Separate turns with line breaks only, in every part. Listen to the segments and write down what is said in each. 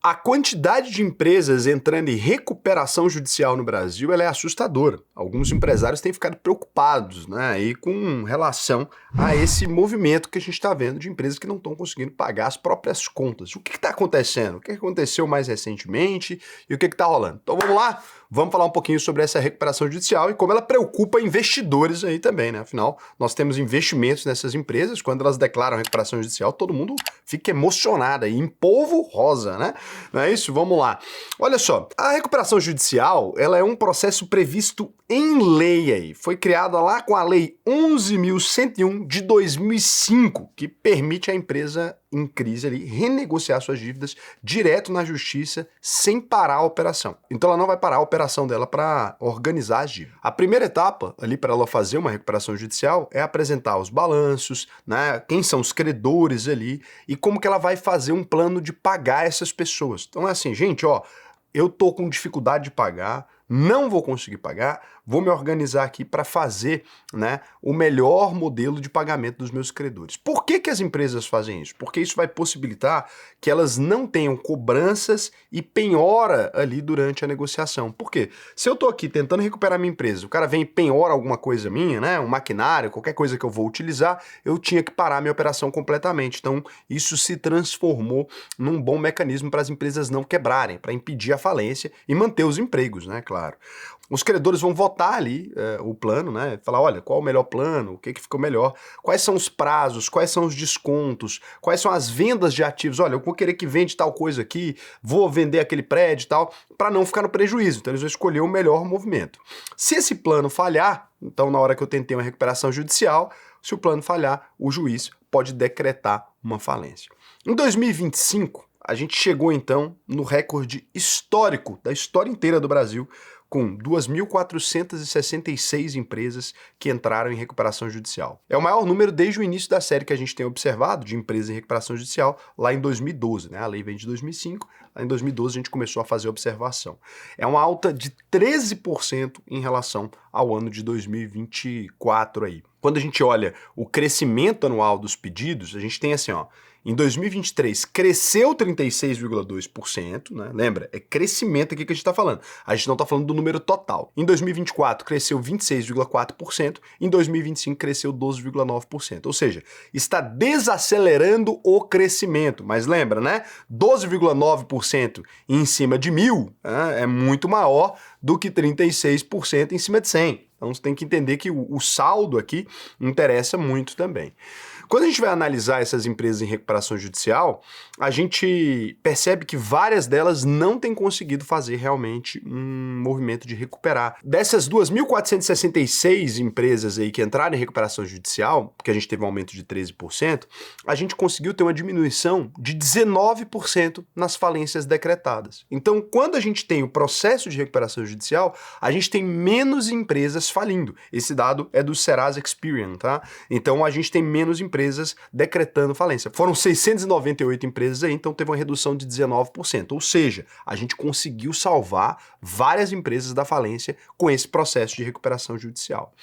A quantidade de empresas entrando em recuperação judicial no Brasil ela é assustadora. Alguns empresários têm ficado preocupados, né, aí com relação a esse movimento que a gente está vendo de empresas que não estão conseguindo pagar as próprias contas. O que está acontecendo? O que aconteceu mais recentemente e o que está rolando? Então vamos lá, vamos falar um pouquinho sobre essa recuperação judicial e como ela preocupa investidores aí também, né? Afinal, nós temos investimentos nessas empresas, quando elas declaram recuperação judicial, todo mundo fica emocionado aí, em polvo rosa, né? Não é isso? Vamos lá. Olha só, a recuperação judicial, ela é um processo previsto em lei aí. Foi criada lá com a Lei 11.101 de 2005, que permite à empresa em crise ali renegociar suas dívidas direto na justiça sem parar a operação. Então ela não vai parar a operação dela para organizar as dívidas. A primeira etapa ali para ela fazer uma recuperação judicial é apresentar os balanços, né, quem são os credores ali e como que ela vai fazer um plano de pagar essas pessoas. Então é assim, gente, ó, eu tô com dificuldade de pagar, não vou conseguir pagar, vou me organizar aqui para fazer, né, o melhor modelo de pagamento dos meus credores. Por que as empresas fazem isso? Porque isso vai possibilitar que elas não tenham cobranças e penhora ali durante a negociação. Por quê? Se eu estou aqui tentando recuperar minha empresa, o cara vem e penhora alguma coisa minha, né, um maquinário, qualquer coisa que eu vou utilizar, eu tinha que parar minha operação completamente. Então, isso se transformou num bom mecanismo para as empresas não quebrarem, para impedir a falência e manter os empregos, né, claro. Os credores vão votar ali o plano, né? Falar, olha, qual o melhor plano, o que ficou melhor, quais são os prazos, quais são os descontos, quais são as vendas de ativos. Olha, eu vou querer que vende tal coisa aqui, vou vender aquele prédio e tal, para não ficar no prejuízo. Então eles vão escolher o melhor movimento. Se esse plano falhar, então na hora que eu tentei uma recuperação judicial, se o plano falhar, o juiz pode decretar uma falência. Em 2025, a gente chegou então no recorde histórico da história inteira do Brasil, com 2.466 empresas que entraram em recuperação judicial. É o maior número desde o início da série que a gente tem observado de empresas em recuperação judicial, lá em 2012, né? A lei vem de 2005, lá em 2012 a gente começou a fazer a observação. É uma alta de 13% em relação ao ano de 2024 aí. Quando a gente olha o crescimento anual dos pedidos, a gente tem assim, ó, em 2023 cresceu 36,2%, né? Lembra, é crescimento aqui que a gente está falando. A gente não está falando do número total. Em 2024 cresceu 26,4%, em 2025 cresceu 12,9%. Ou seja, está desacelerando o crescimento. Mas lembra, né? 12,9% em cima de 1.000, né? É muito maior do que 36% em cima de 100. Então você tem que entender que o saldo aqui interessa muito também. Quando a gente vai analisar essas empresas em recuperação judicial, a gente percebe que várias delas não têm conseguido fazer realmente um movimento de recuperar. Dessas 2.466 empresas aí que entraram em recuperação judicial, porque a gente teve um aumento de 13%, a gente conseguiu ter uma diminuição de 19% nas falências decretadas. Então, quando a gente tem o processo de recuperação judicial, a gente tem menos empresas falindo. Esse dado é do Serasa Experian, tá? Então, a gente tem menos empresas decretando falência. Foram 698 empresas aí, então teve uma redução de 19%. Ou seja, a gente conseguiu salvar várias empresas da falência com esse processo de recuperação judicial.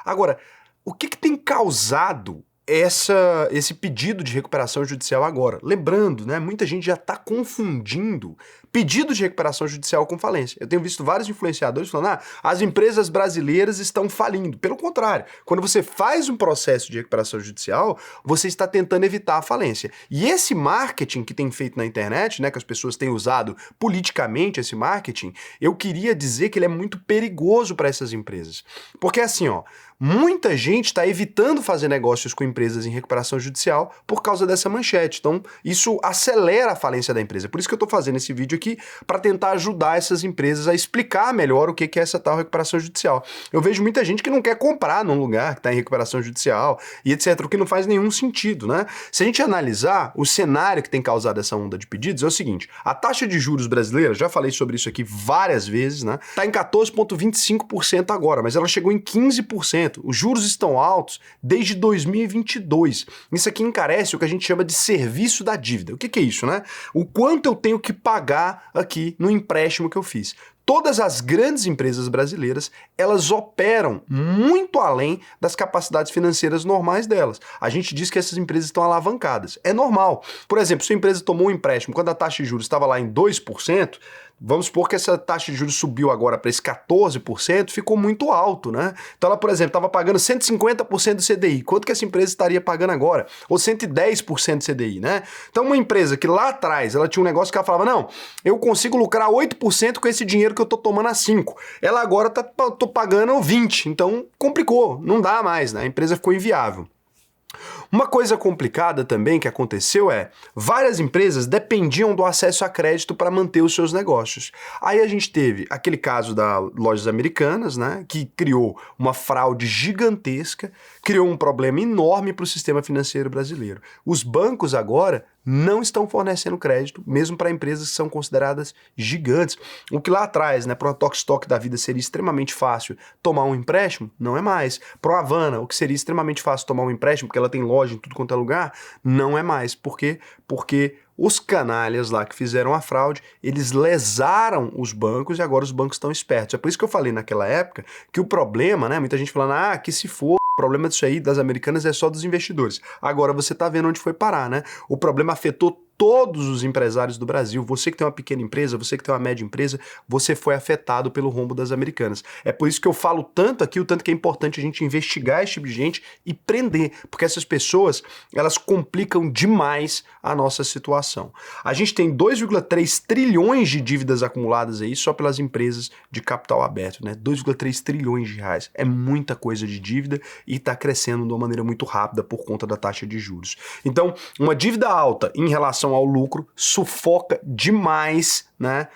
Agora, o que tem causado esse pedido de recuperação judicial agora? Lembrando, né, muita gente já está confundindo pedido de recuperação judicial com falência. Eu tenho visto vários influenciadores falando, as empresas brasileiras estão falindo. Pelo contrário, quando você faz um processo de recuperação judicial, você está tentando evitar a falência. E esse marketing que tem feito na internet, né, que as pessoas têm usado politicamente esse marketing, eu queria dizer que ele é muito perigoso para essas empresas. Porque assim, ó, muita gente está evitando fazer negócios com empresas em recuperação judicial por causa dessa manchete. Então, isso acelera a falência da empresa. Por isso que eu estou fazendo esse vídeo aqui, para tentar ajudar essas empresas a explicar melhor o que é essa tal recuperação judicial. Eu vejo muita gente que não quer comprar num lugar que está em recuperação judicial e etc., o que não faz nenhum sentido, né? Se a gente analisar o cenário que tem causado essa onda de pedidos, é o seguinte, a taxa de juros brasileira, já falei sobre isso aqui várias vezes, né? Está em 14,25% agora, mas ela chegou em 15%. Os juros estão altos desde 2022. Isso aqui encarece o que a gente chama de serviço da dívida. O que é isso, né? O quanto eu tenho que pagar aqui no empréstimo que eu fiz. Todas as grandes empresas brasileiras, elas operam muito além das capacidades financeiras normais delas. A gente diz que essas empresas estão alavancadas. É normal. Por exemplo, se a empresa tomou um empréstimo quando a taxa de juros estava lá em 2%, vamos supor que essa taxa de juros subiu agora para esse 14%, ficou muito alto, né? Então ela, por exemplo, estava pagando 150% do CDI. Quanto que essa empresa estaria pagando agora? Ou 110% do CDI, né? Então uma empresa que lá atrás ela tinha um negócio que ela falava, não, eu consigo lucrar 8% com esse dinheiro que eu tô tomando a 5%. Ela agora tô pagando 20%, então complicou, não dá mais, né? A empresa ficou inviável. Uma coisa complicada também que aconteceu é, várias empresas dependiam do acesso a crédito para manter os seus negócios. Aí a gente teve aquele caso da Lojas Americanas, né, que criou uma fraude gigantesca, criou um problema enorme para o sistema financeiro brasileiro. Os bancos agora não estão fornecendo crédito, mesmo para empresas que são consideradas gigantes. O que lá atrás, né, para uma Tokstok da vida seria extremamente fácil tomar um empréstimo, não é mais. Para uma Havana, o que seria extremamente fácil tomar um empréstimo, porque ela tem loja em tudo quanto é lugar, não é mais. Por quê? Porque os canalhas lá que fizeram a fraude, eles lesaram os bancos e agora os bancos estão espertos. É por isso que eu falei naquela época que o problema, né, muita gente falando, que se for, o problema disso aí das americanas é só dos investidores. Agora você tá vendo onde foi parar, né? O problema afetou todos os empresários do Brasil. Você que tem uma pequena empresa, você que tem uma média empresa, você foi afetado pelo rombo das americanas. É por isso que eu falo tanto aqui, o tanto que é importante a gente investigar esse tipo de gente e prender, porque essas pessoas, elas complicam demais a nossa situação. A gente tem 2,3 trilhões de dívidas acumuladas aí só pelas empresas de capital aberto, né? 2,3 trilhões de reais. É muita coisa de dívida e está crescendo de uma maneira muito rápida por conta da taxa de juros. Então, uma dívida alta em relação ao lucro sufoca demais, né,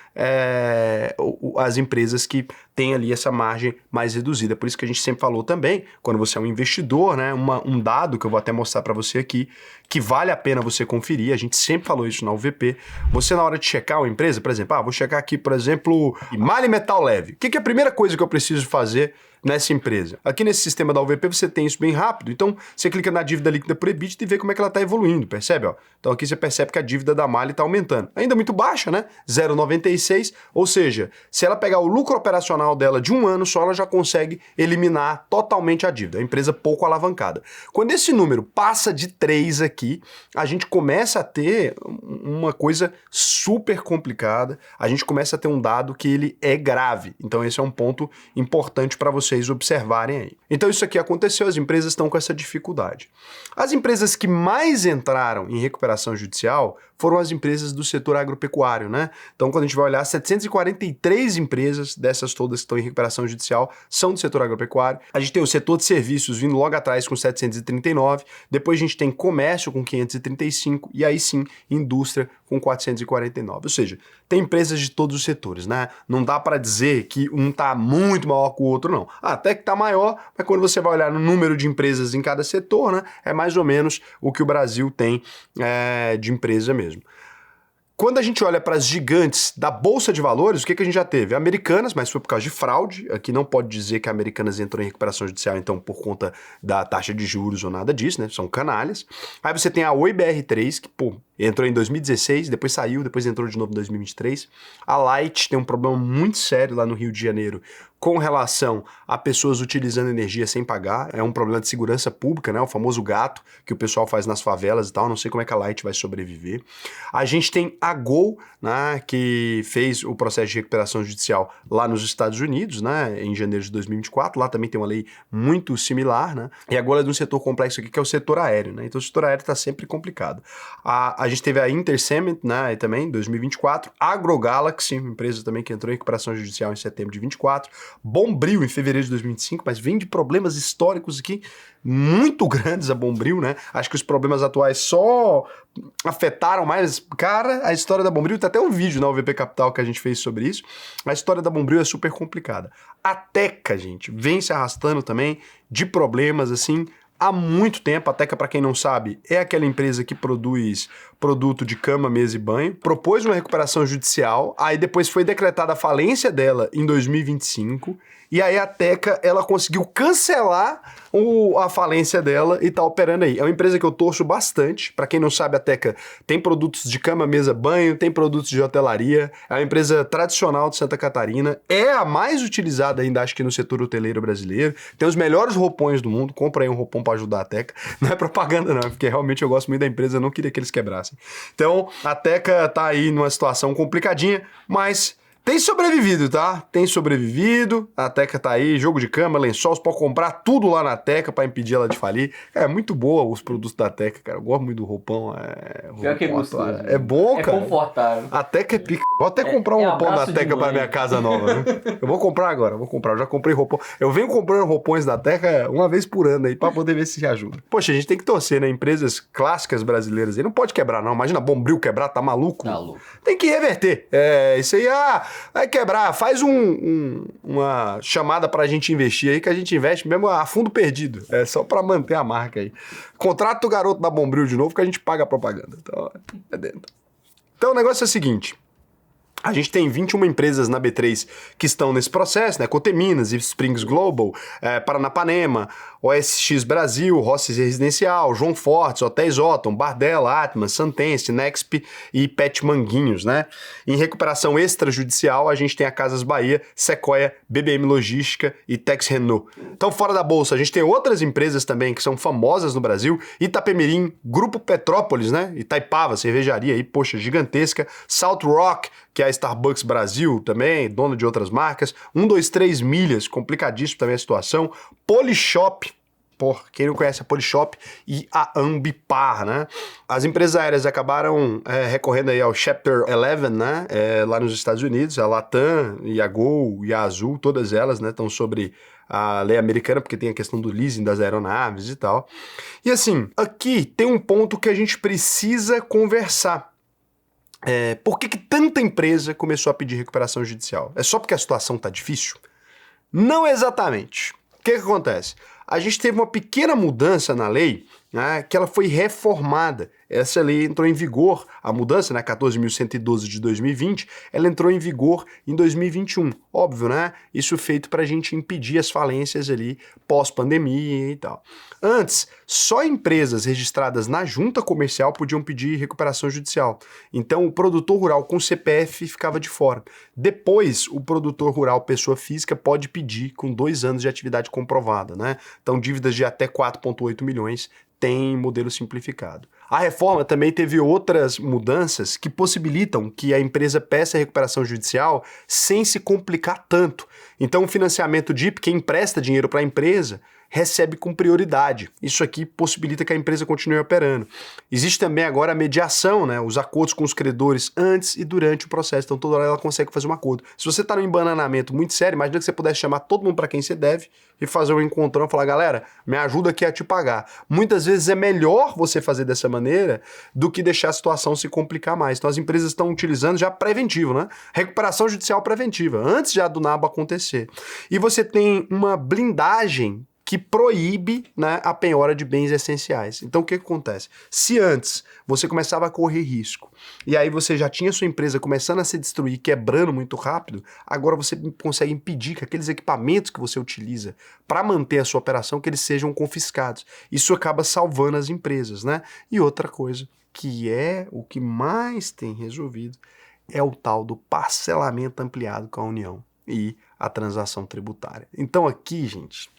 as empresas que têm ali essa margem mais reduzida. Por isso que a gente sempre falou também, quando você é um investidor, né, um dado que eu vou até mostrar para você aqui, que vale a pena você conferir, a gente sempre falou isso na UVP, você na hora de checar uma empresa, por exemplo, vou checar aqui, por exemplo, Mali Metal Leve. O que é a primeira coisa que eu preciso fazer nessa empresa? Aqui nesse sistema da UVP você tem isso bem rápido, então você clica na dívida líquida por EBITDA e vê como é que ela está evoluindo, percebe? Ó? Então aqui você percebe que a dívida da Mali está aumentando. Ainda muito baixa, né? 0,96, ou seja, se ela pegar o lucro operacional dela de um ano só, ela já consegue eliminar totalmente a dívida. É uma empresa pouco alavancada. Quando esse número passa de 3 aqui, a gente começa a ter uma coisa super complicada, a gente começa a ter um dado que ele é grave. Então esse é um ponto importante para vocês observarem aí. Então isso aqui aconteceu, as empresas estão com essa dificuldade. As empresas que mais entraram em recuperação judicial foram as empresas do setor agropecuário, né? Então, quando a gente vai olhar, 743 empresas dessas todas que estão em recuperação judicial são do setor agropecuário. A gente tem o setor de serviços vindo logo atrás com 739, depois a gente tem comércio com 535 e aí sim, indústria com 449. Ou seja, tem empresas de todos os setores, né? Não dá para dizer que um tá muito maior que o outro, não. Até que tá maior, mas quando você vai olhar no número de empresas em cada setor, né? É mais ou menos o que o Brasil tem de empresa mesmo. Quando a gente olha para as gigantes da Bolsa de Valores, o que a gente já teve? Americanas, mas foi por causa de fraude. Aqui não pode dizer que a Americanas entrou em recuperação judicial, então, por conta da taxa de juros ou nada disso, né? São canalhas. Aí você tem a Oi BR3, que, entrou em 2016, depois saiu, depois entrou de novo em 2023. A Light tem um problema muito sério lá no Rio de Janeiro com relação a pessoas utilizando energia sem pagar. É um problema de segurança pública, né? O famoso gato que o pessoal faz nas favelas e tal. Não sei como é que a Light vai sobreviver. A gente tem a Gol, né, que fez o processo de recuperação judicial lá nos Estados Unidos, né, em janeiro de 2024. Lá também tem uma lei muito similar, né? E agora é de um setor complexo aqui, que é o setor aéreo, né? Então o setor aéreo está sempre complicado. A gente teve a Intercement, né, também, em 2024. AgroGalaxy, uma empresa também que entrou em recuperação judicial em setembro de 24. Bombril em fevereiro de 2025, mas vem de problemas históricos aqui muito grandes a Bombril, né? Acho que os problemas atuais só afetaram mais. Cara, a história da Bombril, tem até um vídeo na UVP Capital que a gente fez sobre isso. A história da Bombril é super complicada. A Teca, gente, vem se arrastando também de problemas, assim, há muito tempo. A Teca, para quem não sabe, é aquela empresa que produz produto de cama, mesa e banho, propôs uma recuperação judicial, aí depois foi decretada a falência dela em 2025, e aí a Teca, ela conseguiu cancelar a falência dela e tá operando aí. É uma empresa que eu torço bastante. Para quem não sabe, a Teca tem produtos de cama, mesa, banho, tem produtos de hotelaria. É uma empresa tradicional de Santa Catarina. É a mais utilizada ainda, acho que no setor hoteleiro brasileiro. Tem os melhores roupões do mundo. Compra aí um roupão para ajudar a Teca. Não é propaganda não, porque realmente eu gosto muito da empresa, eu não queria que eles quebrassem. Então, a Teca tá aí numa situação complicadinha, mas tem sobrevivido, tá? Tem sobrevivido. A Teca tá aí, jogo de cama, lençol, você pode comprar tudo lá na Teca pra impedir ela de falir. É muito boa os produtos da Teca, cara. Eu gosto muito do roupão.
Pior que é gostoso.
É bom, cara.
É confortável.
A Teca é pica. Vou até comprar um roupão da Teca pra minha casa nova, viu? Eu vou comprar agora, Eu já comprei roupão. Eu venho comprando roupões da Teca uma vez por ano aí pra poder ver se ajuda. Poxa, a gente tem que torcer, né? Empresas clássicas brasileiras aí. Não pode quebrar, não. Imagina Bombril quebrar, tá maluco?
Tá louco.
Tem que reverter. Isso aí, vai quebrar. Faz uma chamada pra gente investir aí, que a gente investe mesmo a fundo perdido. É só pra manter a marca aí. Contrata o garoto da Bombril de novo que a gente paga a propaganda. Então, é dentro. Então o negócio é o seguinte. A gente tem 21 empresas na B3 que estão nesse processo, né? Coteminas, Springs Global, Paranapanema, OSX Brasil, Rossi Residencial, João Fortes, Hotéis Otton, Bardella, Atman, Santense, Nexp e Pet Manguinhos, né? Em recuperação extrajudicial, a gente tem a Casas Bahia, Sequoia, BBM Logística e Tex Renault. Então, fora da bolsa, a gente tem outras empresas também que são famosas no Brasil, Itapemirim, Grupo Petrópolis, né? Itaipava, cervejaria aí, poxa, gigantesca, Salt Rock, que é a Starbucks Brasil também, dona de outras marcas, 123 Milhas, complicadíssimo também a situação, Polishop, quem não conhece a Polishop, e a Ambipar, né? As empresas aéreas acabaram recorrendo aí ao Chapter 11, né? Lá nos Estados Unidos, a Latam, e a Gol, e a Azul, todas elas, né? Estão sobre a lei americana, porque tem a questão do leasing das aeronaves e tal. E assim, aqui tem um ponto que a gente precisa conversar. Por que tanta empresa começou a pedir recuperação judicial? É só porque a situação tá difícil? Não exatamente. O que acontece? A gente teve uma pequena mudança na lei, né, que ela foi reformada. Essa lei entrou em vigor, a mudança, né, 14.112 de 2020, ela entrou em vigor em 2021. Óbvio, né? Isso feito para a gente impedir as falências ali pós-pandemia e tal. Antes, só empresas registradas na junta comercial podiam pedir recuperação judicial. Então, o produtor rural com CPF ficava de fora. Depois, o produtor rural, pessoa física, pode pedir com 2 anos de atividade comprovada, né? Então, dívidas de até 4,8 milhões tem modelo simplificado. A reforma também teve outras mudanças que possibilitam que a empresa peça a recuperação judicial sem se complicar tanto. Então, o financiamento DIP, quem empresta dinheiro para a empresa, recebe com prioridade. Isso aqui possibilita que a empresa continue operando. Existe também agora a mediação, né? Os acordos com os credores antes e durante o processo. Então, toda hora ela consegue fazer um acordo. Se você está num embananamento muito sério, imagina que você pudesse chamar todo mundo para quem você deve e fazer um encontrão e falar, galera, me ajuda aqui a te pagar. Muitas vezes é melhor você fazer dessa maneira do que deixar a situação se complicar mais. Então, as empresas estão utilizando já preventivo, né? Recuperação judicial preventiva, antes já do nabo acontecer. E você tem uma blindagem que proíbe, né, a penhora de bens essenciais. Então, o que acontece? Se antes você começava a correr risco, e aí você já tinha sua empresa começando a se destruir, quebrando muito rápido, agora você consegue impedir que aqueles equipamentos que você utiliza para manter a sua operação, que eles sejam confiscados. Isso acaba salvando as empresas, né? E outra coisa, que é o que mais tem resolvido, é o tal do parcelamento ampliado com a União e a transação tributária. Então aqui, gente,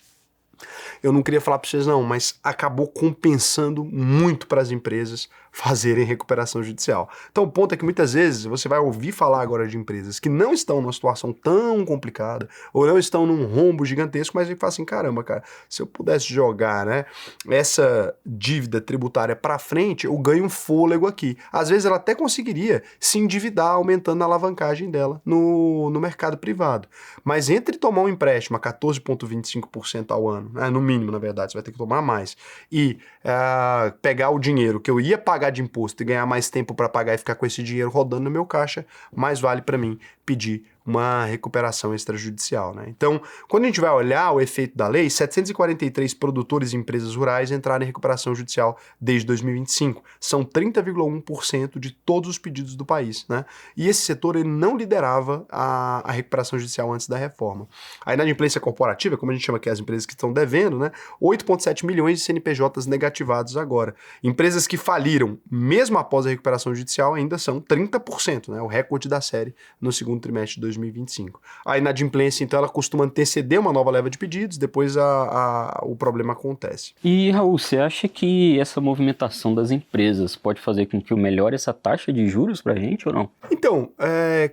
eu não queria falar para vocês não, mas acabou compensando muito para as empresas fazerem recuperação judicial. Então o ponto é que muitas vezes você vai ouvir falar agora de empresas que não estão numa situação tão complicada ou não estão num rombo gigantesco, mas ele fala assim, caramba, cara, se eu pudesse jogar, né, essa dívida tributária para frente, eu ganho um fôlego aqui. Às vezes ela até conseguiria se endividar aumentando a alavancagem dela no mercado privado. Mas entre tomar um empréstimo a 14,25% ao ano, né, no mínimo, na verdade, você vai ter que tomar mais, e pegar o dinheiro que eu ia pagar de imposto e ganhar mais tempo para pagar e ficar com esse dinheiro rodando no meu caixa, mais vale para mim pedir uma recuperação extrajudicial, né? Então, quando a gente vai olhar o efeito da lei, 743 produtores e empresas rurais entraram em recuperação judicial desde 2025. São 30,1% de todos os pedidos do país, né? E esse setor ele não liderava a recuperação judicial antes da reforma. A inadimplência corporativa, como a gente chama aqui as empresas que estão devendo, né? 8,7 milhões de CNPJs negativados agora. Empresas que faliram, mesmo após a recuperação judicial, ainda são 30%, né? O recorde da série no segundo trimestre de 2025. A inadimplência, então, ela costuma anteceder uma nova leva de pedidos, depois o problema acontece.
E, Raul, você acha que essa movimentação das empresas pode fazer com que melhore essa taxa de juros pra gente ou não?
Então,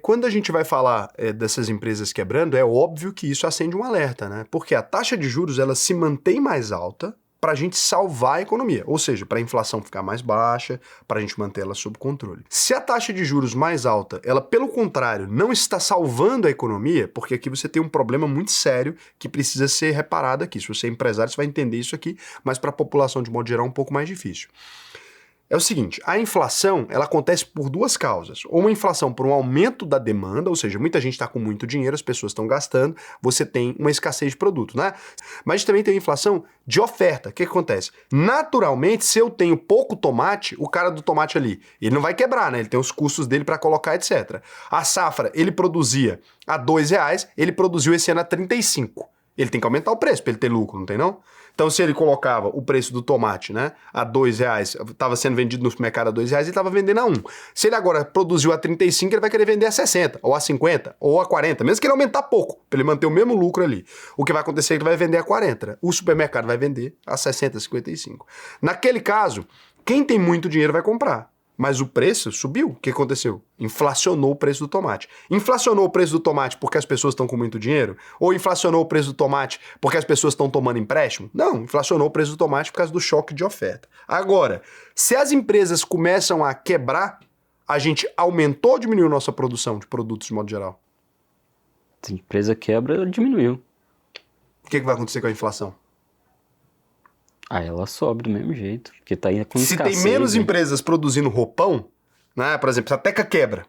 quando a gente vai falar dessas empresas quebrando, é óbvio que isso acende um alerta, né? Porque a taxa de juros, ela se mantém mais alta para a gente salvar a economia, ou seja, para a inflação ficar mais baixa, para a gente manter ela sob controle. Se a taxa de juros mais alta, ela pelo contrário, não está salvando a economia, porque aqui você tem um problema muito sério que precisa ser reparado aqui. Se você é empresário, você vai entender isso aqui, mas para a população de modo geral é um pouco mais difícil. É o seguinte, a inflação, ela acontece por duas causas. Ou uma inflação por um aumento da demanda, ou seja, muita gente está com muito dinheiro, as pessoas estão gastando, você tem uma escassez de produto, né? Mas também tem a inflação de oferta. O que acontece? Naturalmente, se eu tenho pouco tomate, o cara do tomate ali, ele não vai quebrar, né? Ele tem os custos dele para colocar, etc. A safra, ele produzia a R$2, ele produziu esse ano a 35. Ele tem que aumentar o preço para ele ter lucro, não tem não? Então, se ele colocava o preço do tomate, né, a R$2, estava sendo vendido no supermercado a R$2, ele estava vendendo a 1. Se ele agora produziu a 35, ele vai querer vender a 60, ou a 50, ou a 40, mesmo que ele aumentar pouco, para ele manter o mesmo lucro ali. O que vai acontecer é que ele vai vender a 40, o supermercado vai vender a 60, 55. Naquele caso, quem tem muito dinheiro vai comprar. Mas o preço subiu. O que aconteceu? Inflacionou o preço do tomate. Inflacionou o preço do tomate porque as pessoas estão com muito dinheiro? Ou inflacionou o preço do tomate porque as pessoas estão tomando empréstimo? Não, inflacionou o preço do tomate por causa do choque de oferta. Agora, se as empresas começam a quebrar, a gente aumentou ou diminuiu nossa produção de produtos de modo geral?
Se a empresa quebra, diminuiu.
O que vai acontecer com a inflação?
Ela sobe do mesmo jeito, porque tá aí com escassez.
Se tem menos empresas produzindo roupão, né, por exemplo, se a Teca quebra,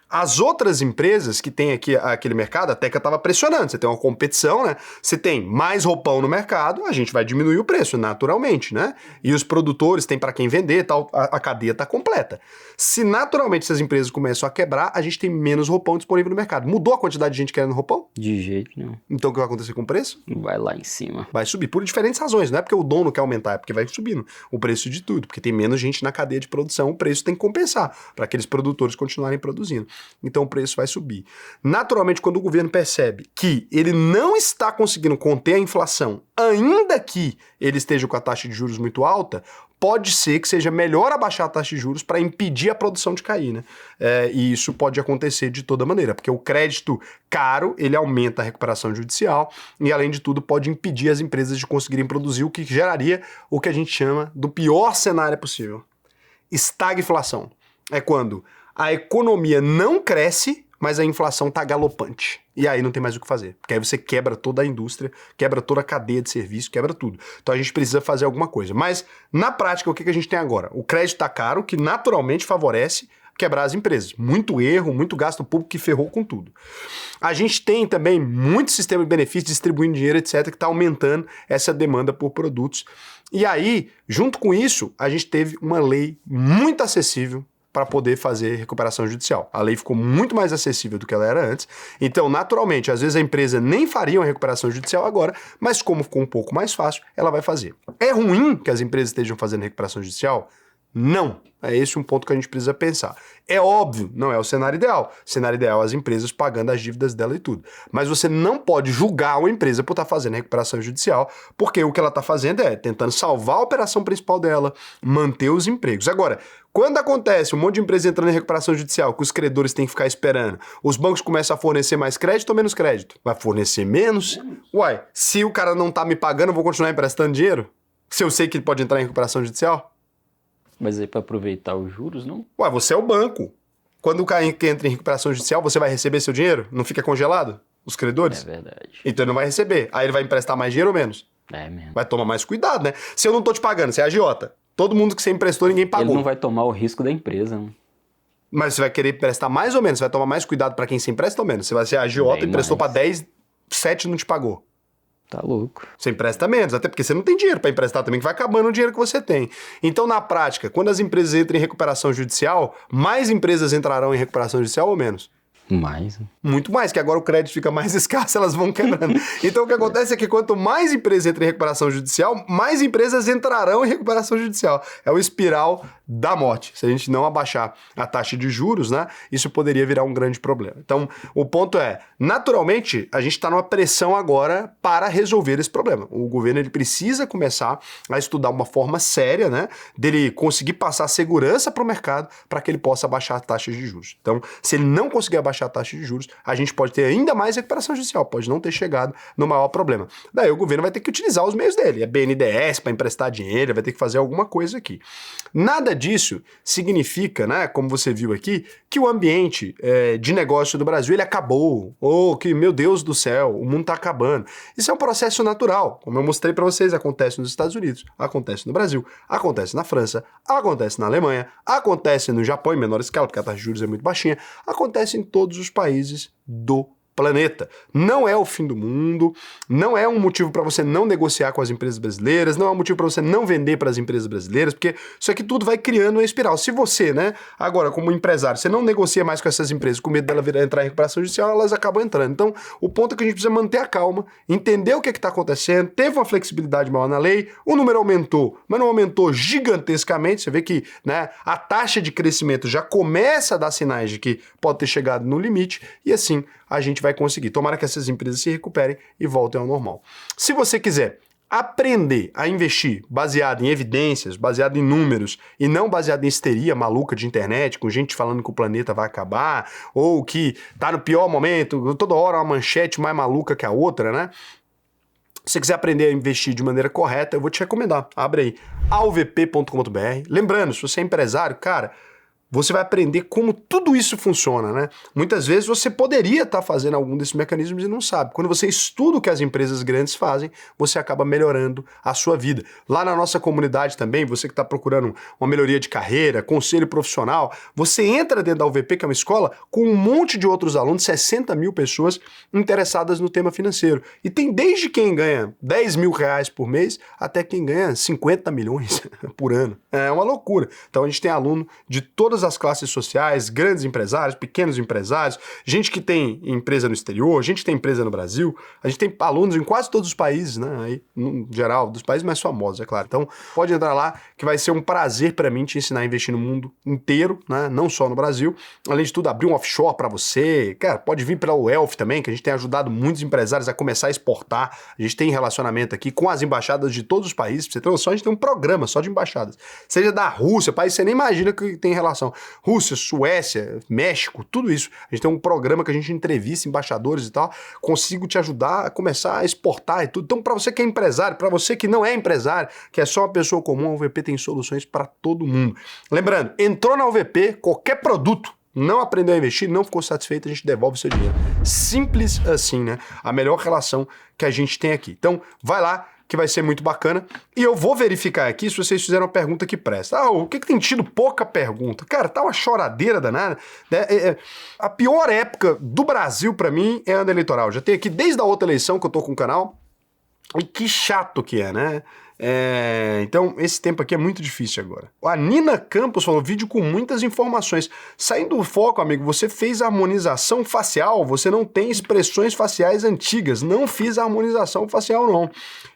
as outras empresas que tem aqui aquele mercado, a Teca estava pressionando, você tem uma competição, né? Se tem mais roupão no mercado, a gente vai diminuir o preço, naturalmente, né? E os produtores têm para quem vender, tal, a cadeia está completa. Se naturalmente essas empresas começam a quebrar, a gente tem menos roupão disponível no mercado. Mudou a quantidade de gente querendo roupão?
De jeito nenhum.
Então o que vai acontecer com o preço?
Vai lá em cima.
Vai subir por diferentes razões, não é porque o dono quer aumentar, é porque vai subindo o preço de tudo, porque tem menos gente na cadeia de produção, o preço tem que compensar para aqueles produtores continuarem produzindo. Então o preço vai subir. Naturalmente, quando o governo percebe que ele não está conseguindo conter a inflação, ainda que ele esteja com a taxa de juros muito alta, pode ser que seja melhor abaixar a taxa de juros para impedir a produção de cair, né? E isso pode acontecer de toda maneira, porque o crédito caro, ele aumenta a recuperação judicial e, além de tudo, pode impedir as empresas de conseguirem produzir, o que geraria o que a gente chama do pior cenário possível. Estagflação. É quando a economia não cresce, mas a inflação está galopante. E aí não tem mais o que fazer. Porque aí você quebra toda a indústria, quebra toda a cadeia de serviço, quebra tudo. Então a gente precisa fazer alguma coisa. Mas, na prática, o que a gente tem agora? O crédito está caro, que naturalmente favorece quebrar as empresas. Muito erro, muito gasto público que ferrou com tudo. A gente tem também muito sistema de benefícios, distribuindo dinheiro, etc., que está aumentando essa demanda por produtos. E aí, junto com isso, a gente teve uma lei muito acessível para poder fazer recuperação judicial. A lei ficou muito mais acessível do que ela era antes. Então, naturalmente, às vezes a empresa nem faria uma recuperação judicial agora, mas como ficou um pouco mais fácil, ela vai fazer. É ruim que as empresas estejam fazendo recuperação judicial? Não. É esse um ponto que a gente precisa pensar. É óbvio, não é o cenário ideal. O cenário ideal é as empresas pagando as dívidas dela e tudo. Mas você não pode julgar uma empresa por estar fazendo recuperação judicial, porque o que ela está fazendo é tentando salvar a operação principal dela, manter os empregos. Agora, quando acontece um monte de empresa entrando em recuperação judicial, que os credores têm que ficar esperando, os bancos começam a fornecer mais crédito ou menos crédito? Vai fornecer menos? Uai, se o cara não está me pagando, eu vou continuar emprestando dinheiro? Se eu sei que ele pode entrar em recuperação judicial?
Mas aí para aproveitar os juros, não?
Ué, você é o banco. Quando o cara entra em recuperação judicial, você vai receber seu dinheiro? Não fica congelado? Os credores?
É verdade.
Então ele não vai receber. Aí ele vai emprestar mais dinheiro ou menos?
É mesmo.
Vai tomar mais cuidado, né? Se eu não tô te pagando, você é agiota. Todo mundo que você emprestou, ninguém pagou.
Ele não vai tomar o risco da empresa, né?
Mas você vai querer prestar mais ou menos? Você vai tomar mais cuidado para quem se empresta ou menos? Você vai ser agiota e emprestou para 10, 7 não te pagou.
Tá louco.
Você empresta menos, até porque você não tem dinheiro para emprestar também, que vai acabando o dinheiro que você tem. Então, na prática, quando as empresas entram em recuperação judicial, mais empresas entrarão em recuperação judicial ou menos?
Mais.
Muito mais, que agora o crédito fica mais escasso, elas vão quebrando. Então, o que acontece é que quanto mais empresas entram em recuperação judicial, mais empresas entrarão em recuperação judicial. É o espiral da morte. Se a gente não abaixar a taxa de juros, né, isso poderia virar um grande problema. Então, o ponto é, naturalmente, a gente está numa pressão agora para resolver esse problema. O governo ele precisa começar a estudar uma forma séria, né, dele conseguir passar segurança para o mercado para que ele possa abaixar a taxa de juros. Então, se ele não conseguir abaixar a taxa de juros, a gente pode ter ainda mais recuperação judicial, pode não ter chegado no maior problema. Daí o governo vai ter que utilizar os meios dele, é BNDES para emprestar dinheiro, vai ter que fazer alguma coisa aqui. Nada disso significa, né, como você viu aqui, que o ambiente de negócio do Brasil ele acabou, ou que, meu Deus do céu, o mundo está acabando. Isso é um processo natural, como eu mostrei para vocês, acontece nos Estados Unidos, acontece no Brasil, acontece na França, acontece na Alemanha, acontece no Japão em menor escala, porque a taxa de juros é muito baixinha, acontece em todos os países do planeta. Não é o fim do mundo, não é um motivo para você não negociar com as empresas brasileiras, não é um motivo para você não vender para as empresas brasileiras, porque isso aqui tudo vai criando uma espiral. Se você, né, agora como empresário, você não negocia mais com essas empresas com medo dela entrar em recuperação judicial, elas acabam entrando. Então, o ponto é que a gente precisa manter a calma, entender o que está acontecendo, teve uma flexibilidade maior na lei, o número aumentou, mas não aumentou gigantescamente, você vê que, né, a taxa de crescimento já começa a dar sinais de que pode ter chegado no limite, e assim a gente vai conseguir. Tomara que essas empresas se recuperem e voltem ao normal. Se você quiser aprender a investir baseado em evidências, baseado em números e não baseado em histeria maluca de internet, com gente falando que o planeta vai acabar ou que tá no pior momento, toda hora uma manchete mais maluca que a outra, né? Se você quiser aprender a investir de maneira correta, eu vou te recomendar. Abre aí, alvp.com.br. Lembrando, se você é empresário, cara, você vai aprender como tudo isso funciona, né? Muitas vezes você poderia estar fazendo algum desses mecanismos e não sabe. Quando você estuda o que as empresas grandes fazem, você acaba melhorando a sua vida. Lá na nossa comunidade também, você que está procurando uma melhoria de carreira, conselho profissional, você entra dentro da UVP, que é uma escola, com um monte de outros alunos, 60 mil pessoas interessadas no tema financeiro. E tem desde quem ganha 10 mil reais por mês até quem ganha 50 milhões por ano. É uma loucura. Então a gente tem aluno de todas as classes sociais, grandes empresários, pequenos empresários, gente que tem empresa no exterior, gente que tem empresa no Brasil, a gente tem alunos em quase todos os países, né, aí, no geral, dos países mais famosos, é claro. Então, pode entrar lá, que vai ser um prazer para mim te ensinar a investir no mundo inteiro, né, não só no Brasil. Além de tudo, abrir um offshore para você, cara, pode vir pela UELF também, que a gente tem ajudado muitos empresários a começar a exportar, a gente tem relacionamento aqui com as embaixadas de todos os países, pra você ter noção, a gente tem um programa só de embaixadas, seja da Rússia, país que você nem imagina que tem relação, Rússia, Suécia, México, tudo isso. A gente tem um programa que a gente entrevista embaixadores e tal. Consigo te ajudar a começar a exportar e tudo. Então, para você que é empresário, para você que não é empresário, que é só uma pessoa comum, a UVP tem soluções para todo mundo. Lembrando, entrou na UVP, qualquer produto, não aprendeu a investir, não ficou satisfeito, a gente devolve o seu dinheiro. Simples assim, né? A melhor relação que a gente tem aqui. Então, vai lá, que vai ser muito bacana. E eu vou verificar aqui se vocês fizeram uma pergunta que presta. Ah, o que tem tido pouca pergunta? Cara, tá uma choradeira danada. A pior época do Brasil, pra mim, é a ano eleitoral. Já tem aqui desde a outra eleição que eu tô com o canal. E que chato que é, né? Então, esse tempo aqui é muito difícil agora. A Nina Campos falou, vídeo com muitas informações. Saindo do foco, amigo, você fez harmonização facial, você não tem expressões faciais antigas. Não fiz harmonização facial, não.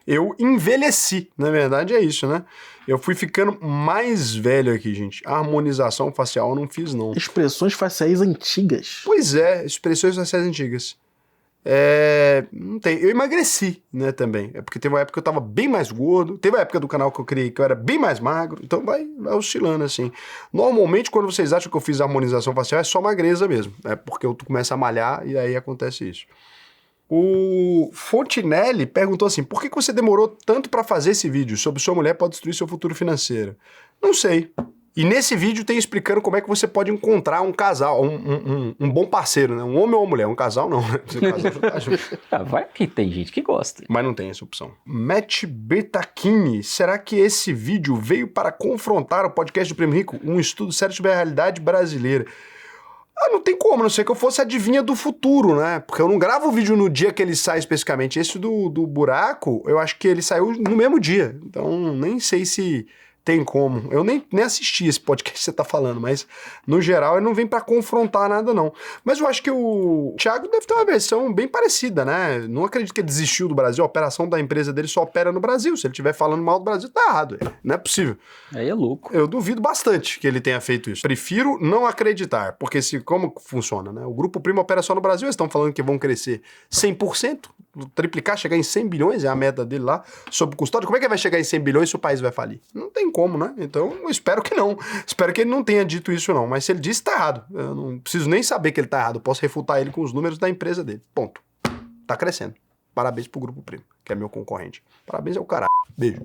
Eu envelheci, na verdade é isso, né? Eu fui ficando mais velho aqui, gente. A harmonização facial eu não fiz, não.
Expressões faciais antigas?
Pois é, expressões faciais antigas. Não tem. Eu emagreci, né, também. É porque teve uma época que eu tava bem mais gordo, teve uma época do canal que eu criei que eu era bem mais magro, então vai oscilando assim. Normalmente, quando vocês acham que eu fiz harmonização facial, é só magreza mesmo. É porque eu começo a malhar e aí acontece isso. O Fontinelli perguntou assim, por que você demorou tanto para fazer esse vídeo sobre sua mulher pode destruir seu futuro financeiro? Não sei. E nesse vídeo tem explicando como é que você pode encontrar um casal, um bom parceiro, né? Um homem ou uma mulher, um casal não, né?
Vai que tem gente que gosta.
Mas não tem essa opção. Matt Bertacchini, será que esse vídeo veio para confrontar o podcast do Primo Rico? Um estudo sério sobre a realidade brasileira. Não tem como, a não ser que eu fosse adivinha do futuro, né? Porque eu não gravo o vídeo no dia que ele sai especificamente. Esse do buraco, eu acho que ele saiu no mesmo dia. Então, nem sei se tem como. Eu nem assisti esse podcast que você tá falando, mas no geral ele não vem pra confrontar nada, não. Mas eu acho que o Thiago deve ter uma versão bem parecida, né? Não acredito que ele desistiu do Brasil. A operação da empresa dele só opera no Brasil. Se ele estiver falando mal do Brasil, tá errado. Não é possível.
Aí é louco.
Eu duvido bastante que ele tenha feito isso. Prefiro não acreditar, porque como funciona, né? O Grupo Primo opera só no Brasil, eles estão falando que vão crescer 100%, triplicar, chegar em 100 bilhões, é a meta dele lá, sob custódia. Como é que ele vai chegar em 100 bilhões se o país vai falir? Não tem como, né? Então, eu espero que não. Espero que ele não tenha dito isso, não. Mas se ele disse, tá errado. Eu não preciso nem saber que ele tá errado. Eu posso refutar ele com os números da empresa dele. Ponto. Tá crescendo. Parabéns pro Grupo Primo, que é meu concorrente. Parabéns ao caralho. Beijo.